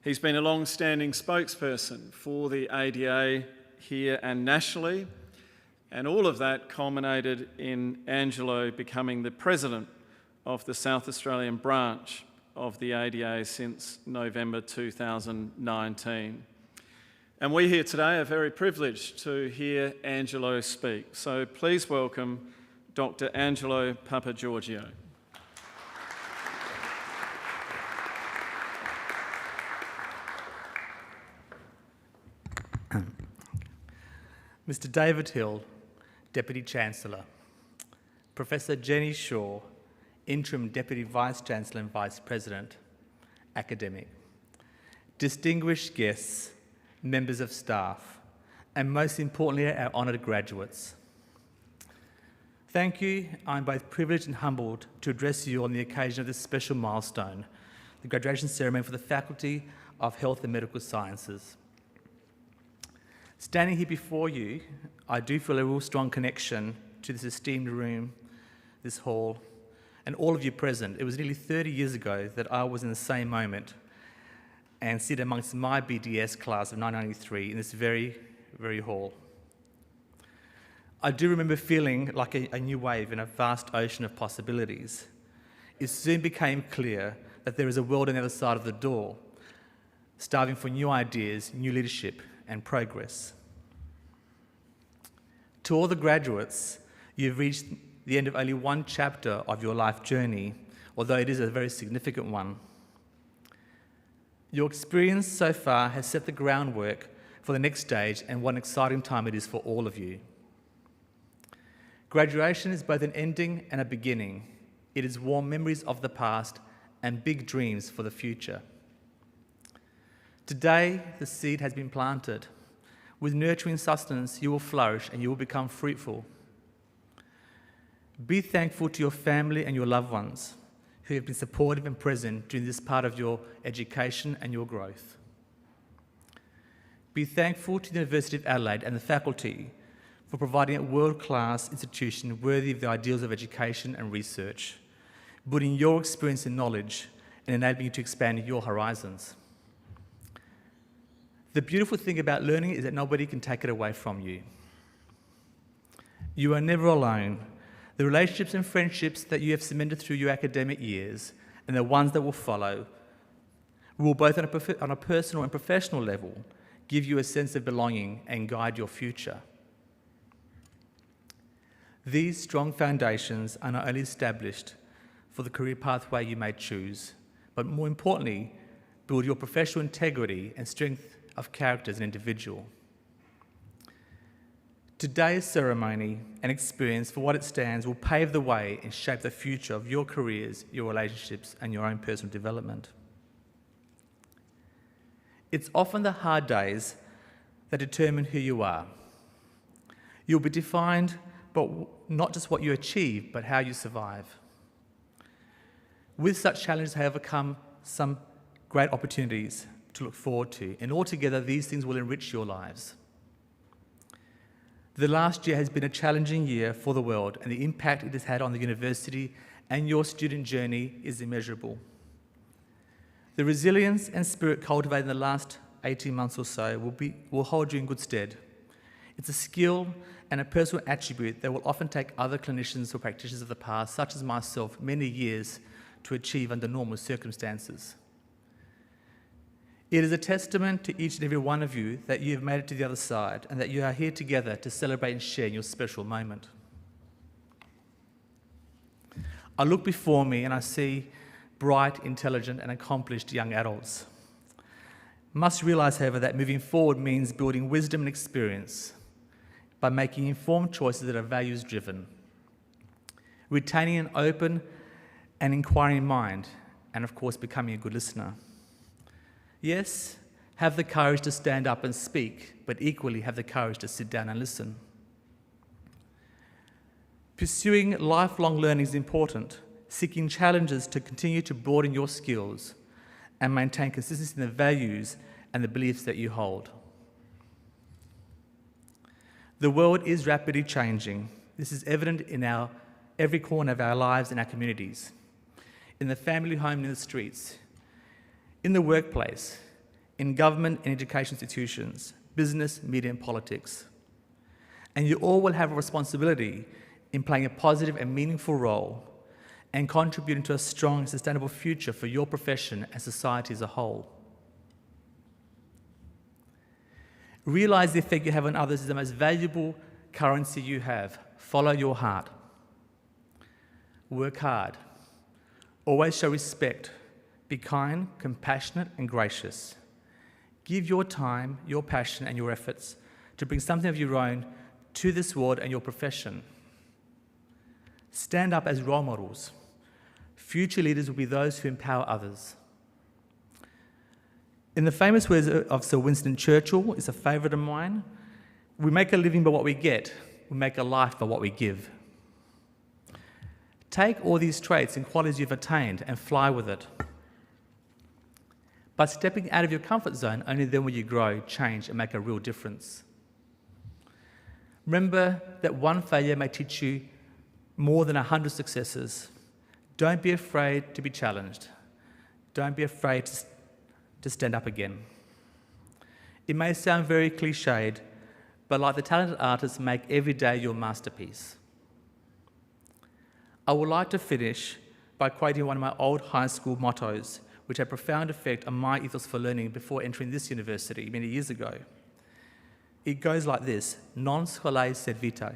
He's been a long-standing spokesperson for the ADA here and nationally, and all of that culminated in Angelo becoming the president of the South Australian branch of the ADA since November 2019. And we here today are very privileged to hear Angelo speak. So please welcome Dr. Angelo Papagiorgio. Mr. David Hill, Deputy Chancellor, Professor Jenny Shaw, Interim Deputy Vice-Chancellor and Vice President, Academic, distinguished guests, members of staff, and most importantly, our honoured graduates. Thank you. I'm both privileged and humbled to address you on the occasion of this special milestone, the graduation ceremony for the Faculty of Health and Medical Sciences. Standing here before you, I do feel a real strong connection to this esteemed room, this hall, and all of you present. It was nearly 30 years ago that I was in the same moment and sit amongst my BDS class of 1993 in this very, very hall. I do remember feeling like a new wave in a vast ocean of possibilities. It soon became clear that there is a world on the other side of the door, starving for new ideas, new leadership, and progress. To all the graduates, you've reached the end of only one chapter of your life journey, although it is a very significant one. Your experience so far has set the groundwork for the next stage, and what an exciting time it is for all of you. Graduation is both an ending and a beginning. It is warm memories of the past and big dreams for the future. Today, the seed has been planted. With nurturing sustenance, you will flourish and you will become fruitful. Be thankful to your family and your loved ones who have been supportive and present during this part of your education and your growth. Be thankful to the University of Adelaide and the faculty for providing a world-class institution worthy of the ideals of education and research, building your experience and knowledge and enabling you to expand your horizons. The beautiful thing about learning is that nobody can take it away from you. You are never alone. The relationships and friendships that you have cemented through your academic years and the ones that will follow will both on a personal and professional level give you a sense of belonging and guide your future. These strong foundations are not only established for the career pathway you may choose, but more importantly, build your professional integrity and strength of character as an individual. Today's ceremony and experience for what it stands will pave the way and shape the future of your careers, your relationships, and your own personal development. It's often the hard days that determine who you are. You'll be defined by not just what you achieve, but how you survive. With such challenges, however, come some great opportunities to look forward to, and altogether these things will enrich your lives. The last year has been a challenging year for the world, and the impact it has had on the university and your student journey is immeasurable. The resilience and spirit cultivated in the last 18 months or so will hold you in good stead. It's a skill and a personal attribute that will often take other clinicians or practitioners of the past, such as myself, many years to achieve under normal circumstances. It is a testament to each and every one of you that you have made it to the other side and that you are here together to celebrate and share in your special moment. I look before me and I see bright, intelligent and accomplished young adults. Must realise, however, that moving forward means building wisdom and experience by making informed choices that are values-driven, retaining an open and inquiring mind, and of course becoming a good listener. Yes, have the courage to stand up and speak, but equally have the courage to sit down and listen. Pursuing lifelong learning is important, seeking challenges to continue to broaden your skills and maintain consistency in the values and the beliefs that you hold. The world is rapidly changing. This is evident in every corner of our lives and our communities, in the family home and in the streets, in the workplace, in government and education institutions, business, media, and politics. And you all will have a responsibility in playing a positive and meaningful role and contributing to a strong and sustainable future for your profession and society as a whole. Realize the effect you have on others is the most valuable currency you have. Follow your heart. Work hard. Always show respect. Be kind, compassionate, and gracious. Give your time, your passion, and your efforts to bring something of your own to this world and your profession. Stand up as role models. Future leaders will be those who empower others. In the famous words of Sir Winston Churchill, it's a favourite of mine, we make a living by what we get, we make a life by what we give. Take all these traits and qualities you've attained and fly with it. By stepping out of your comfort zone, only then will you grow, change, and make a real difference. Remember that one failure may teach you more than 100 successes. Don't be afraid to be challenged. Don't be afraid to stand up again. It may sound very cliched, but like the talented artists, make every day your masterpiece. I would like to finish by quoting one of my old high school mottos, which had a profound effect on my ethos for learning before entering this university many years ago. It goes like this: non scholae sed vitae.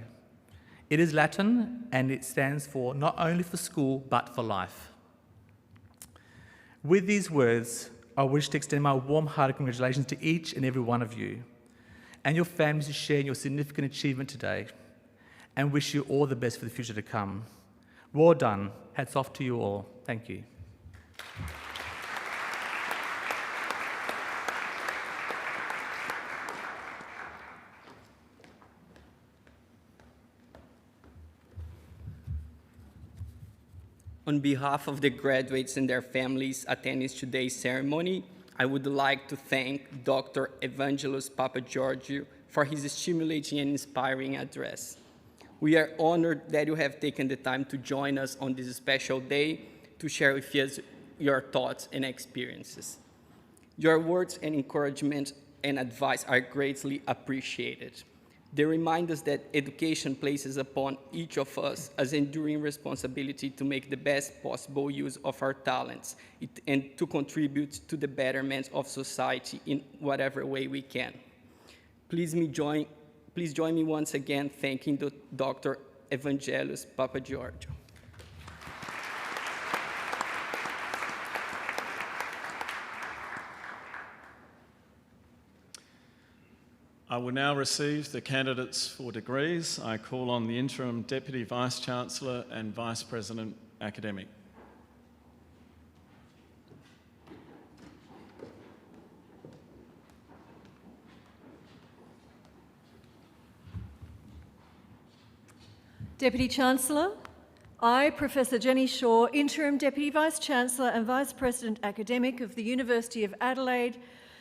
It is Latin, and it stands for not only for school, but for life. With these words, I wish to extend my warm-hearted congratulations to each and every one of you and your families who share in your significant achievement today, and wish you all the best for the future to come. Well done. Hats off to you all. Thank you. On behalf of the graduates and their families attending today's ceremony, I would like to thank Dr. Evangelos Papageorgiou for his stimulating and inspiring address. We are honored that you have taken the time to join us on this special day to share with us your thoughts and experiences. Your words and encouragement and advice are greatly appreciated. They remind us that education places upon each of us an enduring responsibility to make the best possible use of our talents and to contribute to the betterment of society in whatever way we can. Please join me once again thanking Dr. Evangelos Papageorgiou. I will now receive the candidates for degrees. I call on the Interim Deputy Vice-Chancellor and Vice President Academic. Deputy Chancellor, I, Professor Jenny Shaw, Interim Deputy Vice-Chancellor and Vice President Academic of the University of Adelaide,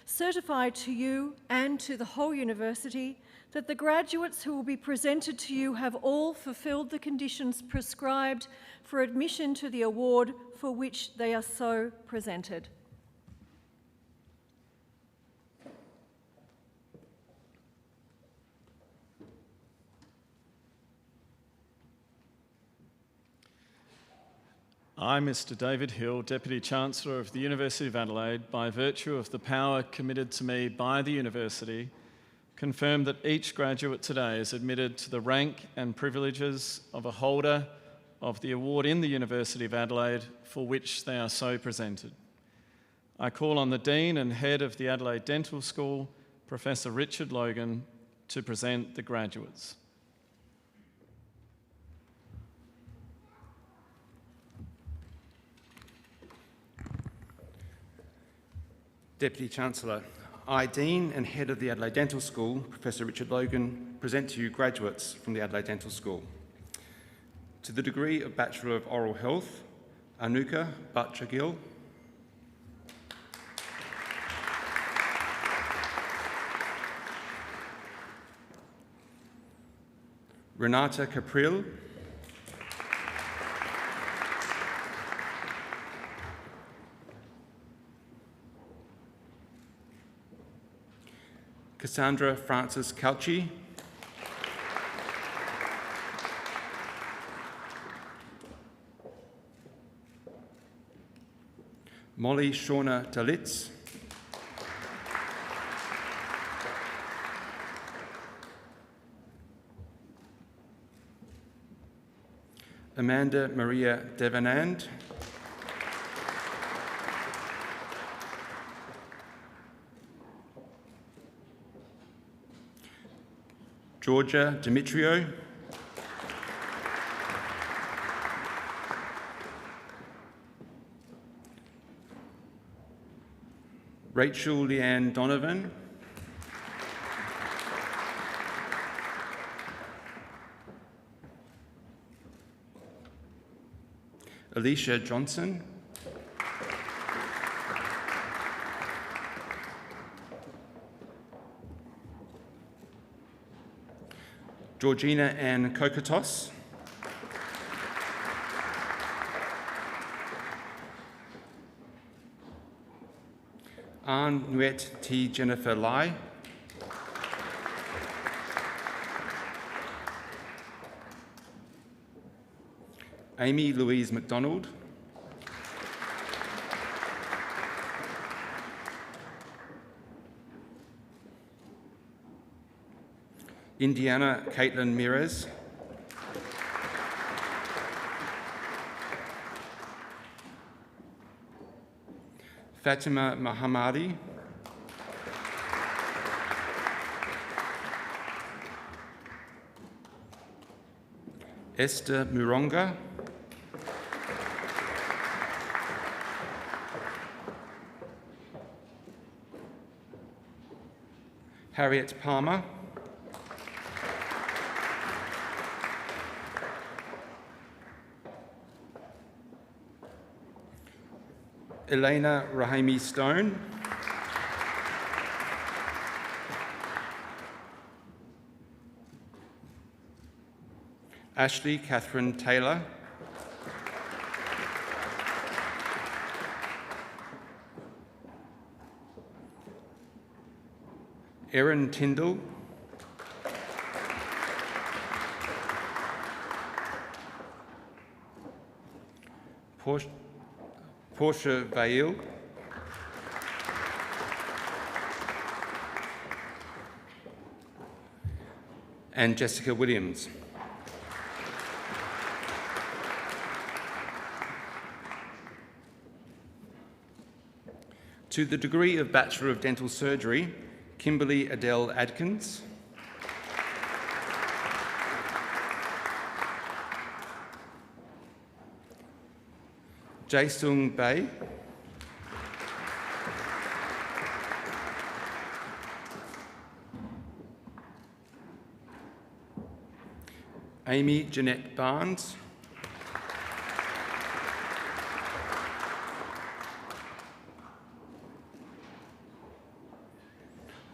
certify to you and to the whole university that the graduates who will be presented to you have all fulfilled the conditions prescribed for admission to the award for which they are so presented. I, Mr. David Hill, Deputy Chancellor of the University of Adelaide, by virtue of the power committed to me by the University, confirm that each graduate today is admitted to the rank and privileges of a holder of the award in the University of Adelaide for which they are so presented. I call on the Dean and Head of the Adelaide Dental School, Professor Richard Logan, to present the graduates. Deputy Chancellor, I, Dean and Head of the Adelaide Dental School, Professor Richard Logan, present to you graduates from the Adelaide Dental School. To the degree of Bachelor of Oral Health, Anuka Butchagil. Renata Capril. Cassandra Frances Calci, Molly Shauna Dalitz, Amanda Maria Devanand, Georgia Demetrio, Rachel Leanne Donovan, Alicia Johnson, Georgina Ann Kokotos, Ann Nuet T. Jennifer Lai, Amy Louise McDonald, Indiana Caitlin Mires, Fatima Mahamadi, Esther Muronga, Harriet Palmer, Elena Rahimi Stone, Ashley Catherine Taylor, Erin Tyndall, Portia Vail, and Jessica Williams. To the degree of Bachelor of Dental Surgery, Kimberly Adele Adkins, Jae-sung Bae, Amy Jeanette Barnes,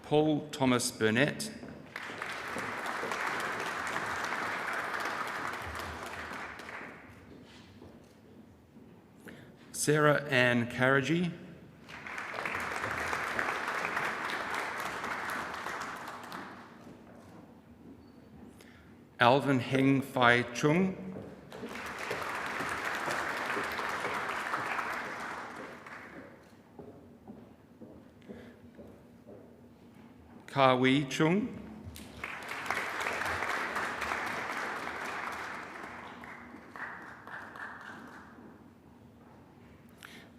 Paul Thomas Burnett, Sarah Ann Carrigy, Alvin Heng Phai Chung, Ka Wee Chung,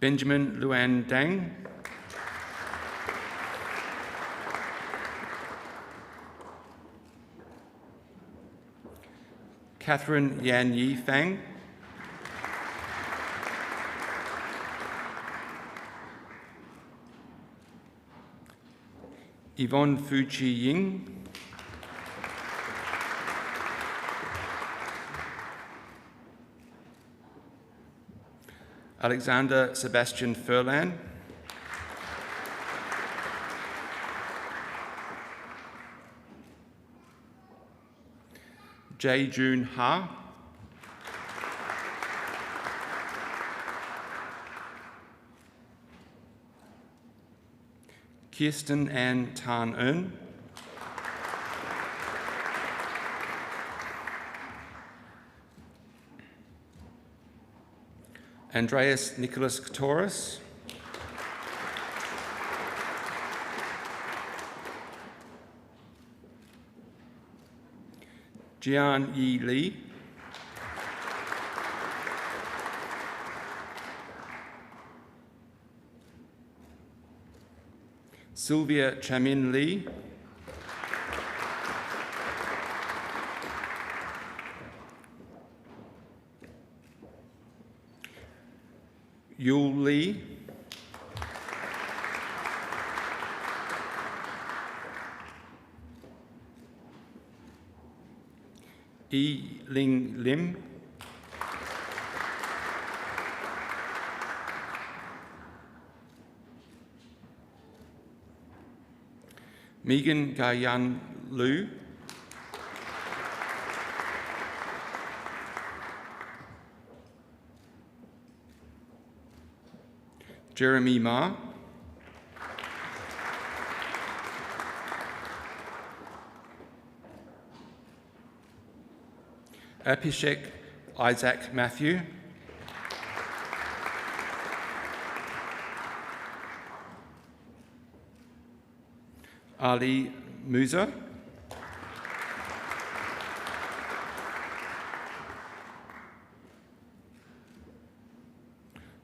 Benjamin Luan Dang, Catherine Yan Yi Fang, Yvonne Fuji Ying, Alexander Sebastian Furlan, Jae Jun Ha, Kirsten Ann Tan Eun, Andreas Nicholas Katoris, Jian Yi Li, Sylvia Chamin Lee, Yul Lee, Yi Ling Lim, Megan Gayan Liu, Jeremy Ma, Abhishek Isaac Matthew, Ali Musa,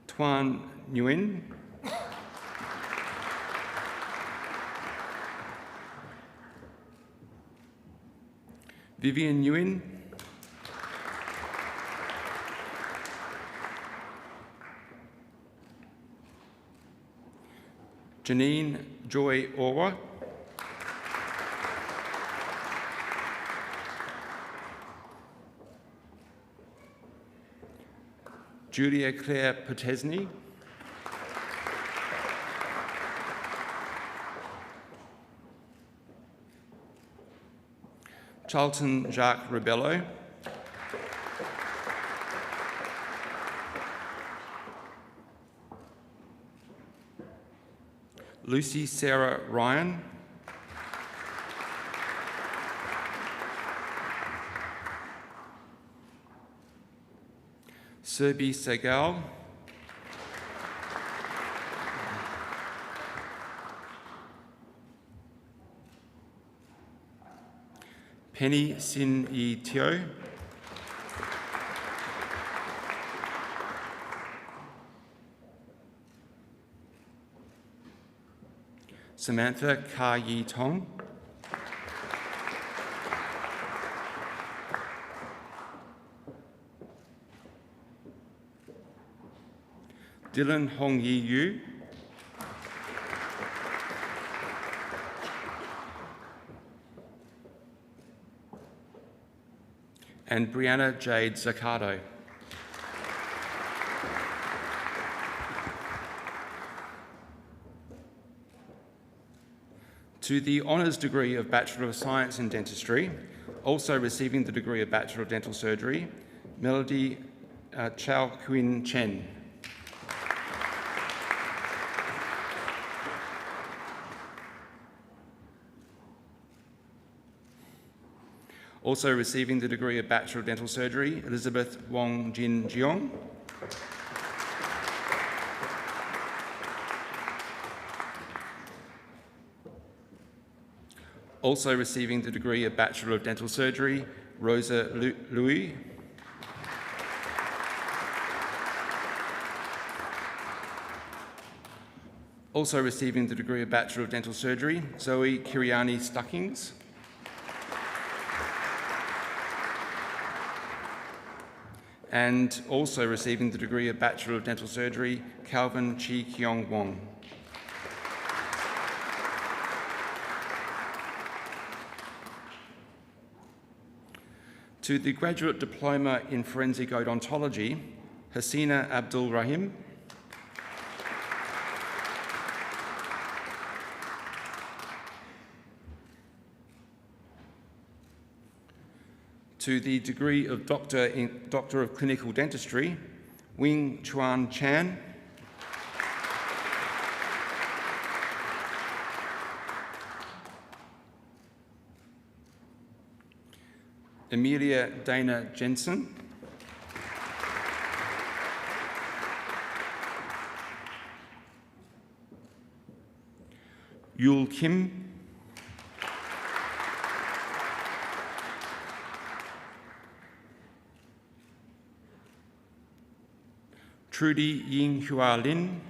Tuan Nguyen, Vivian Nguyen, Janine Joy Orwa, Julia Claire Potesny, Charlton Jacques Rebello, Lucy Sarah Ryan, Serbi Segal, Penny Sin Yi Teo, Samantha Ka Yi Tong, Dylan Hong Yi Yu, and Brianna Jade Zaccardo. To the honours degree of Bachelor of Science in Dentistry, also receiving the degree of Bachelor of Dental Surgery, Melody Chow Quinn Chen. Also receiving the degree of Bachelor of Dental Surgery, Elizabeth Wong Jin Jiong. Also receiving the degree of Bachelor of Dental Surgery, Rosa Louis. Also receiving the degree of Bachelor of Dental Surgery, Zoe Kiriani Stuckings. And also receiving the degree of Bachelor of Dental Surgery, Calvin Chi Keong Wong. To the Graduate Diploma in Forensic Odontology, Hasina Abdul Rahim. To the degree of Doctor of Clinical Dentistry, Wing Chuan Chan. Amelia Dana Jensen. Yul Kim, Trudy Ying Hua Lin,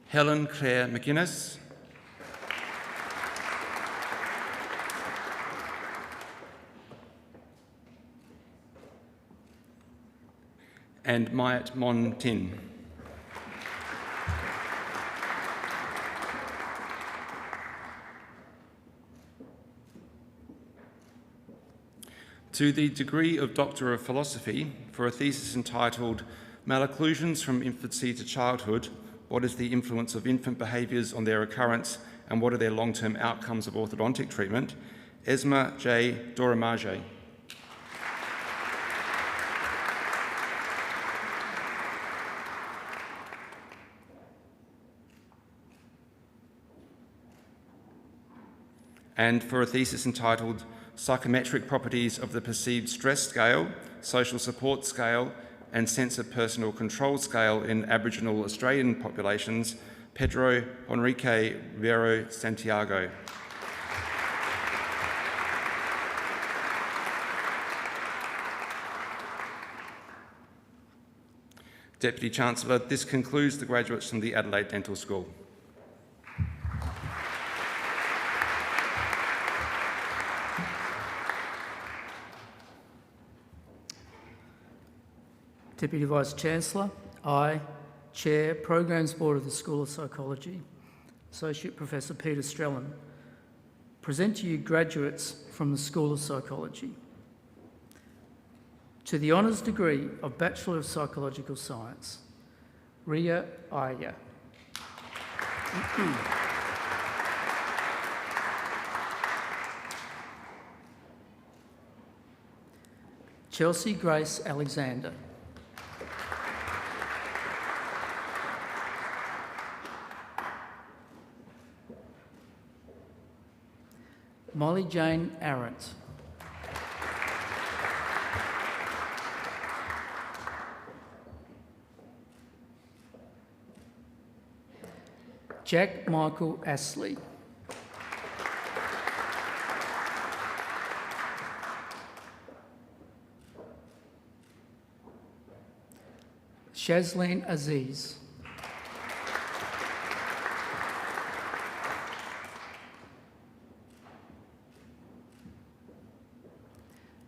Helen Claire McGuinness, and Mayat Mon Tin. To the degree of Doctor of Philosophy for a thesis entitled Malocclusions from Infancy to Childhood, what is the influence of infant behaviours on their occurrence and what are their long-term outcomes of orthodontic treatment, Esma J. Doramage. And for a thesis entitled Psychometric Properties of the Perceived Stress Scale, Social Support Scale, and Sense of Personal Control Scale in Aboriginal Australian populations, Pedro Enrique Ribeiro Santiago. Deputy Chancellor, this concludes the graduates from the Adelaide Dental School. Deputy Vice-Chancellor, I, Chair, Programs Board of the School of Psychology, Associate Professor Peter Strellan, present to you graduates from the School of Psychology. To the honours degree of Bachelor of Psychological Science, Ria Aya. Chelsea Grace Alexander. Molly Jane Arendt. Jack Michael Astley. Shazleen Aziz.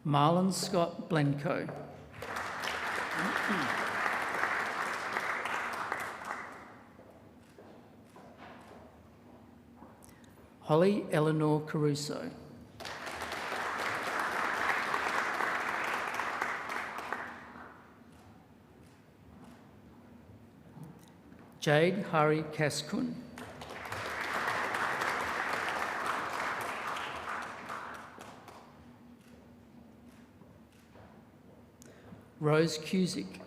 Marlon Scott Blencoe. Holly Eleanor Caruso. Jade Hari Kaskun. Rose Cusick.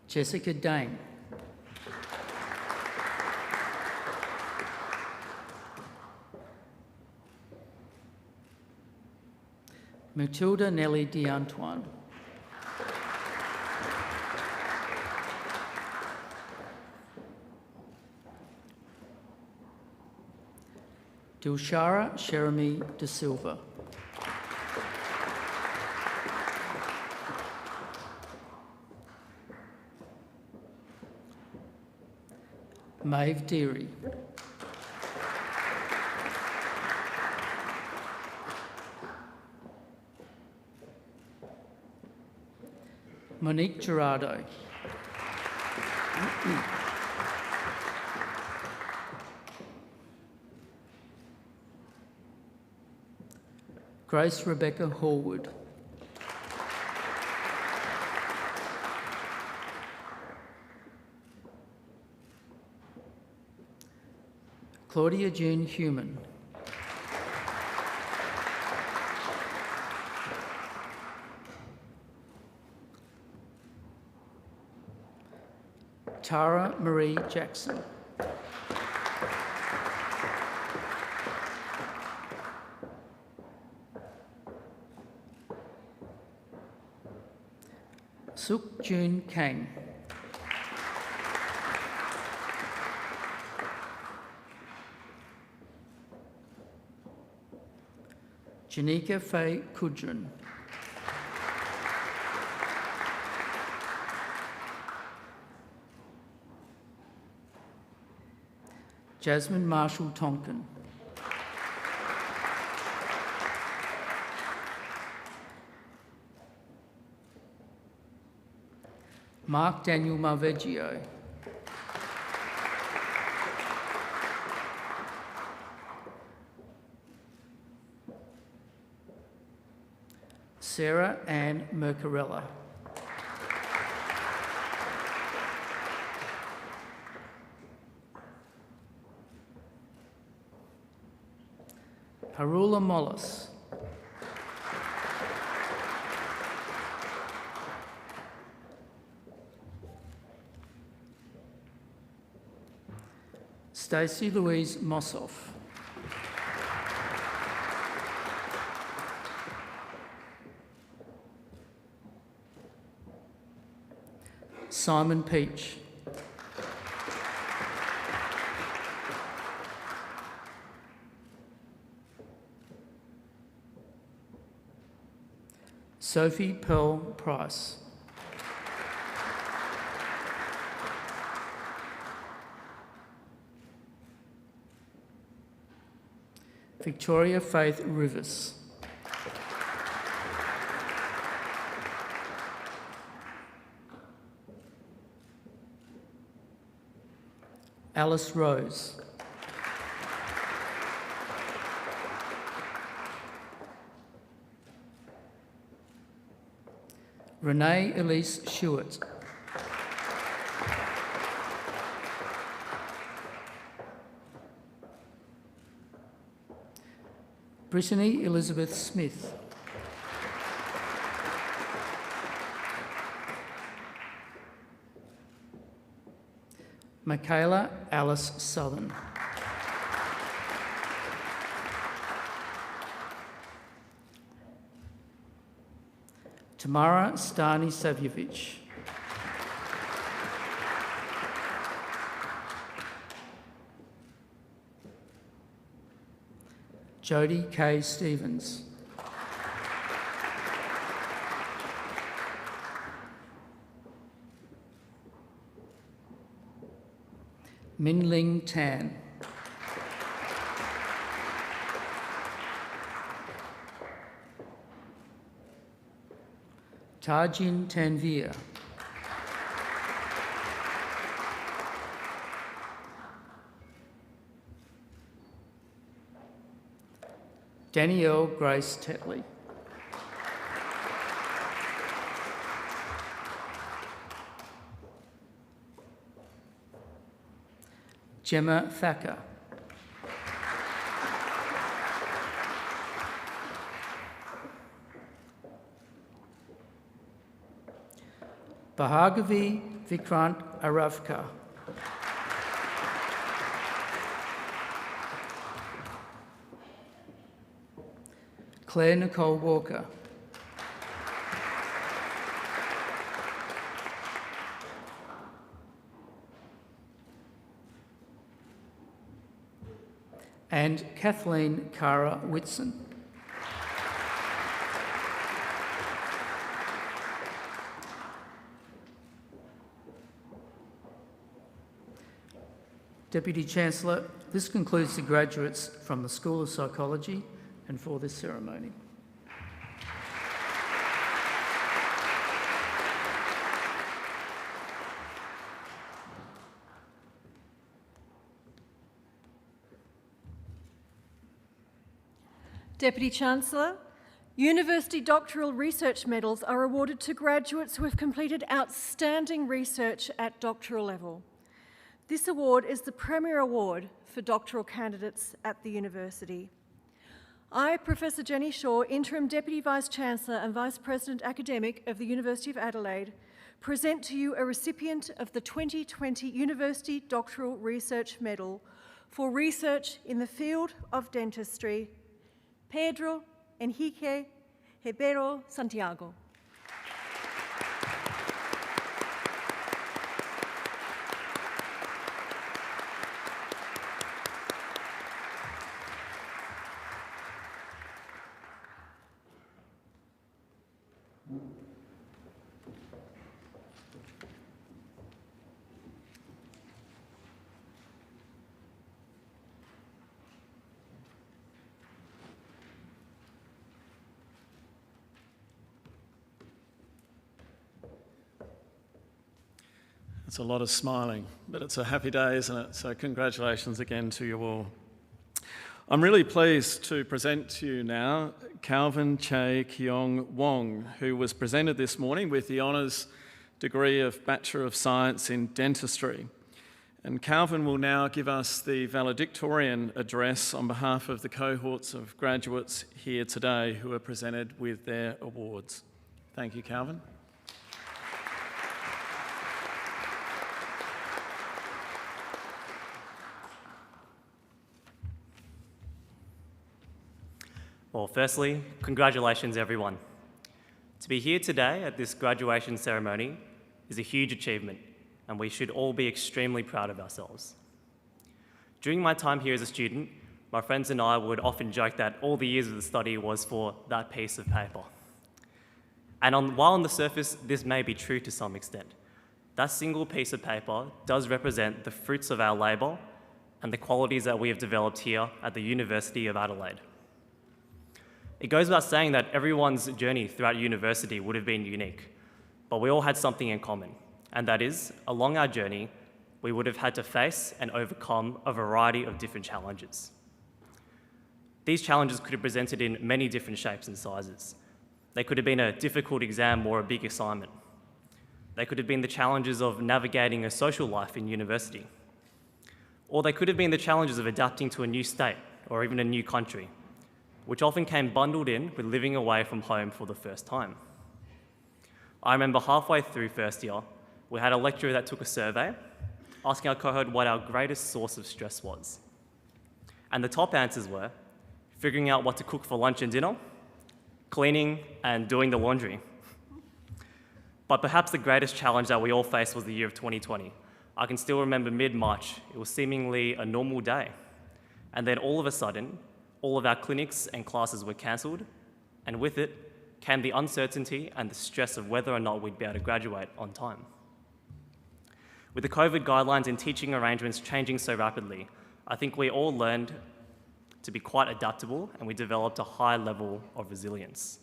Jessica Dane. Matilda Nelly D'Antoine. Dilshara Sherami De Silva. Maeve Deary. Monique Gerardo. Grace Rebecca Hallwood. Claudia June Human. Tara Marie Jackson. Suk Jun Kang. Janika Faye Kudrin. Jasmine Marshall Tonkin. Mark Daniel Marveggio. Sarah Ann Mercarella. Harula Mollis. Stacey Louise Mossoff. Simon Peach. Sophie Pearl Price. Victoria Faith Rivers. Alice Rose. Renee Elise Stewart. Brittany Elizabeth Smith. Michaela Alice Southern. Tamara Stanisavjevic. Jodie K. Stevens. Min Ling Tan. Tajin Tanvir. Danielle Grace Tetley. Gemma Thacker. Bhargavi Vikrant Aravka. Claire Nicole Walker. And Kathleen Cara Whitson. Deputy Chancellor, this concludes the graduates from the School of Psychology and for this ceremony. Deputy Chancellor, University Doctoral Research Medals are awarded to graduates who have completed outstanding research at doctoral level. This award is the premier award for doctoral candidates at the university. I, Professor Jenny Shaw, Interim Deputy Vice-Chancellor and Vice-President Academic of the University of Adelaide, present to you a recipient of the 2020 University Doctoral Research Medal for research in the field of dentistry, Pedro Enrique Ribeiro Santiago. It's a lot of smiling, but it's a happy day, isn't it? So congratulations again to you all. I'm really pleased to present to you now Calvin Che Keong Wong, who was presented this morning with the honours degree of Bachelor of Science in Dentistry. And Calvin will now give us the valedictorian address on behalf of the cohorts of graduates here today who are presented with their awards. Thank you, Calvin. Well, firstly, congratulations everyone. To be here today at this graduation ceremony is a huge achievement, and we should all be extremely proud of ourselves. During my time here as a student, my friends and I would often joke that all the years of the study was for that piece of paper. And while on the surface this may be true to some extent, that single piece of paper does represent the fruits of our labour and the qualities that we have developed here at the University of Adelaide. It goes without saying that everyone's journey throughout university would have been unique, but we all had something in common, and that is, along our journey, we would have had to face and overcome a variety of different challenges. These challenges could have presented in many different shapes and sizes. They could have been a difficult exam or a big assignment. They could have been the challenges of navigating a social life in university. Or they could have been the challenges of adapting to a new state or even a new country, which often came bundled in with living away from home for the first time. I remember halfway through first year, we had a lecturer that took a survey asking our cohort what our greatest source of stress was. And the top answers were figuring out what to cook for lunch and dinner, cleaning, and doing the laundry. But perhaps the greatest challenge that we all faced was the year of 2020. I can still remember mid-March, it was seemingly a normal day. And then all of a sudden, all of our clinics and classes were cancelled, and with it came the uncertainty and the stress of whether or not we'd be able to graduate on time. With the COVID guidelines and teaching arrangements changing so rapidly, I think we all learned to be quite adaptable and we developed a high level of resilience.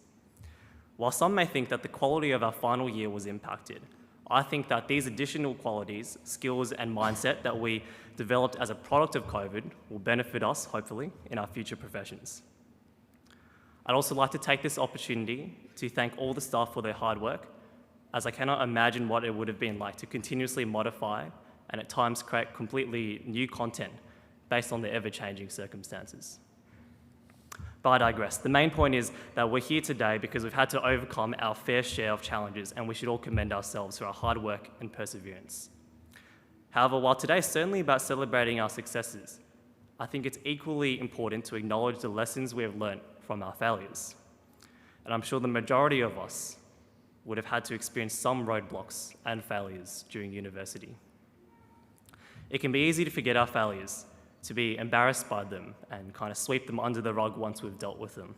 While some may think that the quality of our final year was impacted, I think that these additional qualities, skills and mindset that we developed as a product of COVID will benefit us, hopefully, in our future professions. I'd also like to take this opportunity to thank all the staff for their hard work, as I cannot imagine what it would have been like to continuously modify and at times create completely new content based on the ever-changing circumstances. But I digress. The main point is that we're here today because we've had to overcome our fair share of challenges, and we should all commend ourselves for our hard work and perseverance. However, while today is certainly about celebrating our successes, I think it's equally important to acknowledge the lessons we have learnt from our failures. And I'm sure the majority of us would have had to experience some roadblocks and failures during university. It can be easy to forget our failures, to be embarrassed by them and kind of sweep them under the rug once we've dealt with them.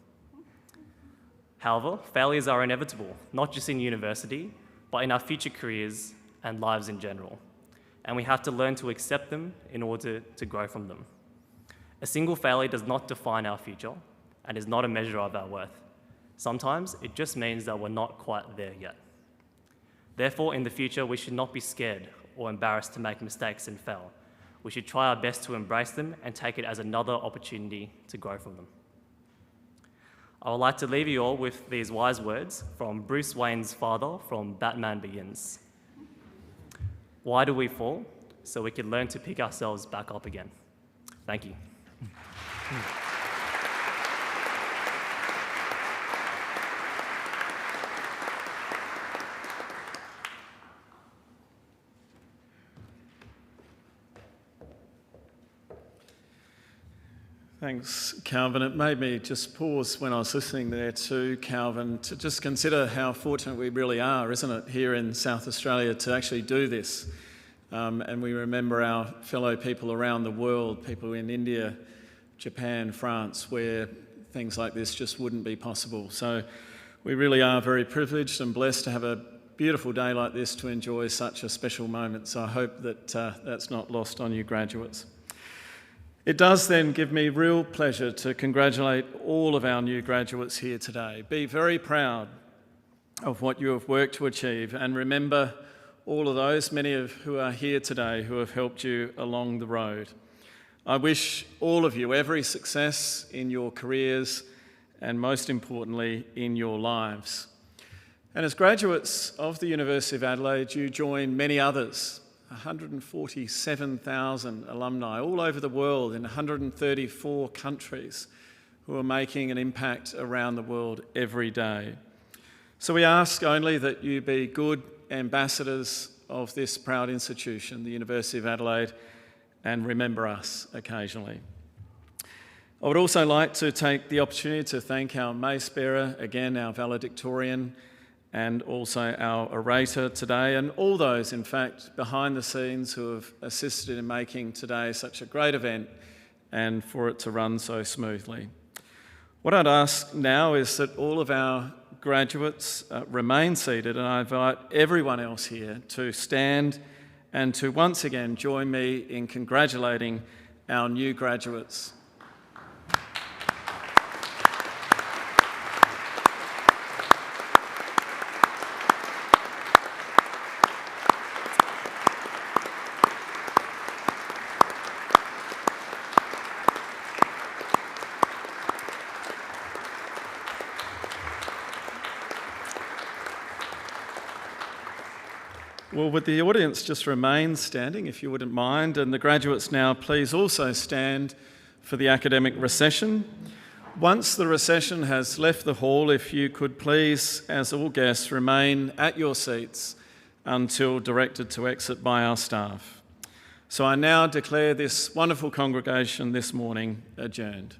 However, failures are inevitable, not just in university, but in our future careers and lives in general. And we have to learn to accept them in order to grow from them. A single failure does not define our future and is not a measure of our worth. Sometimes it just means that we're not quite there yet. Therefore, in the future, we should not be scared or embarrassed to make mistakes and fail. We should try our best to embrace them and take it as another opportunity to grow from them. I would like to leave you all with these wise words from Bruce Wayne's father from Batman Begins. Why do we fall? So we can learn to pick ourselves back up again. Thank you. Thanks, Calvin. It made me just pause when I was listening there to Calvin to just consider how fortunate we really are, isn't it, here in South Australia to actually do this. And we remember our fellow people around the world, people in India, Japan, France, where things like this just wouldn't be possible. So we really are very privileged and blessed to have a beautiful day like this to enjoy such a special moment. So I hope that that's not lost on you graduates. It does then give me real pleasure to congratulate all of our new graduates here today. Be very proud of what you have worked to achieve, and remember, all of those, many of who are here today, who have helped you along the road. I wish all of you every success in your careers and, most importantly, in your lives. And as graduates of the University of Adelaide, you join many others, 147,000 alumni all over the world in 134 countries who are making an impact around the world every day. So we ask only that you be good ambassadors of this proud institution, the University of Adelaide, and remember us occasionally. I would also like to take the opportunity to thank our mace bearer, again our valedictorian, and also our orator today, and all those, in fact, behind the scenes who have assisted in making today such a great event and for it to run so smoothly. What I'd ask now is that all of our graduates remain seated, and I invite everyone else here to stand and to once again join me in congratulating our new graduates. Well, would the audience just remain standing, if you wouldn't mind, and the graduates now please also stand for the academic recession. Once the recession has left the hall, if you could please, as all guests, remain at your seats until directed to exit by our staff. So I now declare this wonderful congregation this morning adjourned.